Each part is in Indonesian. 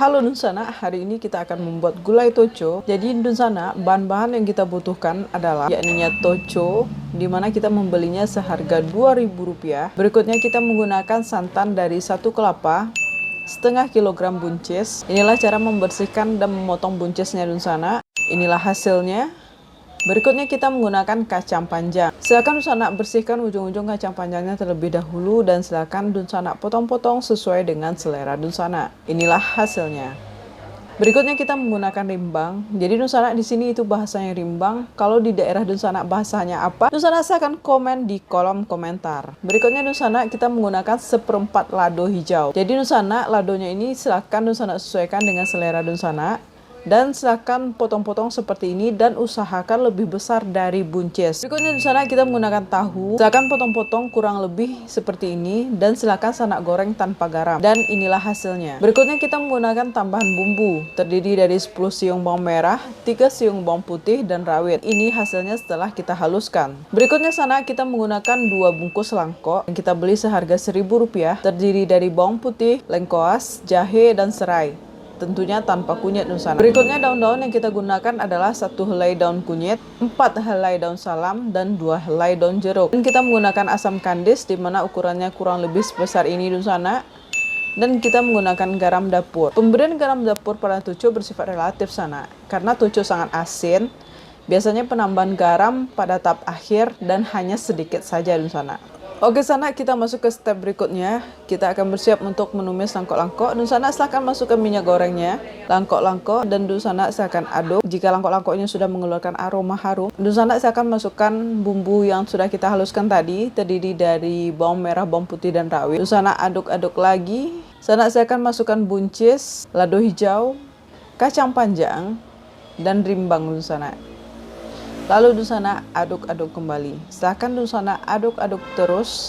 Halo Dunsana, hari ini kita akan membuat gulai toco. Jadi Dunsana, bahan-bahan yang kita butuhkan adalah yakninya toco, dimana kita membelinya seharga Rp2.000. Berikutnya kita menggunakan santan dari 1 kelapa, setengah kilogram buncis. Inilah cara membersihkan dan memotong buncisnya Dunsana. Inilah hasilnya. Berikutnya kita menggunakan kacang panjang. Silakan Dunsana bersihkan ujung-ujung kacang panjangnya terlebih dahulu dan silakan Dunsana potong-potong sesuai dengan selera Dunsana. Inilah hasilnya. Berikutnya kita menggunakan rimbang. Jadi Dunsana di sini itu bahasanya rimbang. Kalau di daerah Dunsana bahasanya apa? Dunsana silahkan komen di kolom komentar. Berikutnya Dunsana kita menggunakan 1/4 lado hijau. Jadi Dunsana ladonya ini silakan Dunsana sesuaikan dengan selera Dunsana. Dan silakan potong-potong seperti ini dan usahakan lebih besar dari buncis. Berikutnya di sana kita menggunakan tahu. Silakan potong-potong kurang lebih seperti ini dan silakan sanak goreng tanpa garam. Dan inilah hasilnya. Berikutnya kita menggunakan tambahan bumbu. Terdiri dari 10 siung bawang merah, 3 siung bawang putih dan rawit. Ini hasilnya setelah kita haluskan. Berikutnya sana kita menggunakan 2 bungkus langkok yang kita beli seharga Rp1.000. Terdiri dari bawang putih, lengkoas, jahe dan serai. Tentunya tanpa kunyit Dunsana. Berikutnya daun-daun yang kita gunakan adalah 1 helai daun kunyit, 4 helai daun salam, dan 2 helai daun jeruk. Dan kita menggunakan asam kandis di mana ukurannya kurang lebih sebesar ini Dunsana. Dan kita menggunakan garam dapur. Pemberian garam dapur pada toco bersifat relatif sana. Karena toco sangat asin, biasanya penambahan garam pada tahap akhir dan hanya sedikit saja Dunsana. Oke sana kita masuk ke step berikutnya. Kita akan bersiap untuk menumis langkok-langkok. Dunsana silahkan masukkan minyak gorengnya, langkok-langkok, dan Dunsana silahkan aduk. Jika langkok-langkoknya sudah mengeluarkan aroma harum, Dunsana silahkan masukkan bumbu yang sudah kita haluskan tadi, terdiri dari bawang merah, bawang putih, dan rawit. Dunsana aduk-aduk lagi. Sana silahkan masukkan buncis, lado hijau, kacang panjang, dan rimbang Dunsana. Lalu Dunsana aduk-aduk kembali. Silahkan Dunsana aduk-aduk terus.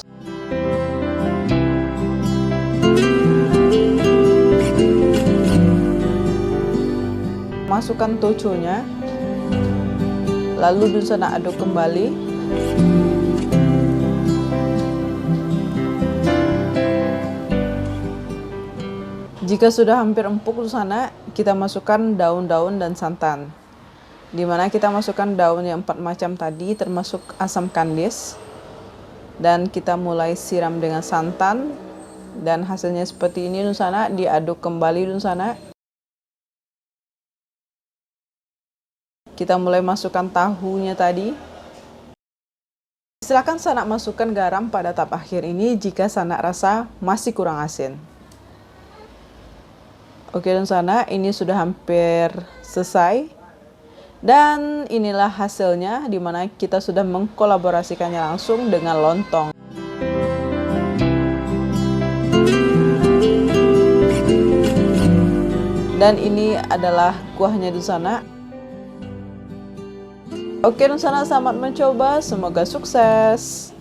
Masukkan toconya. Lalu Dunsana aduk kembali. Jika sudah hampir empuk Dunsana, kita masukkan daun-daun dan santan. Dimana kita masukkan daun yang 4 macam tadi termasuk asam kandis dan kita mulai siram dengan santan dan hasilnya seperti ini Dunsana. Diaduk kembali Dunsana. Kita mulai masukkan tahunya tadi. Silakan Sana masukkan garam pada tahap akhir ini jika Sana rasa masih kurang asin. Oke Dunsana, ini sudah hampir selesai. Dan inilah hasilnya dimana kita sudah mengkolaborasikannya langsung dengan lontong. Dan ini adalah kuahnya Dunsana. Oke Dunsana, selamat mencoba, semoga sukses.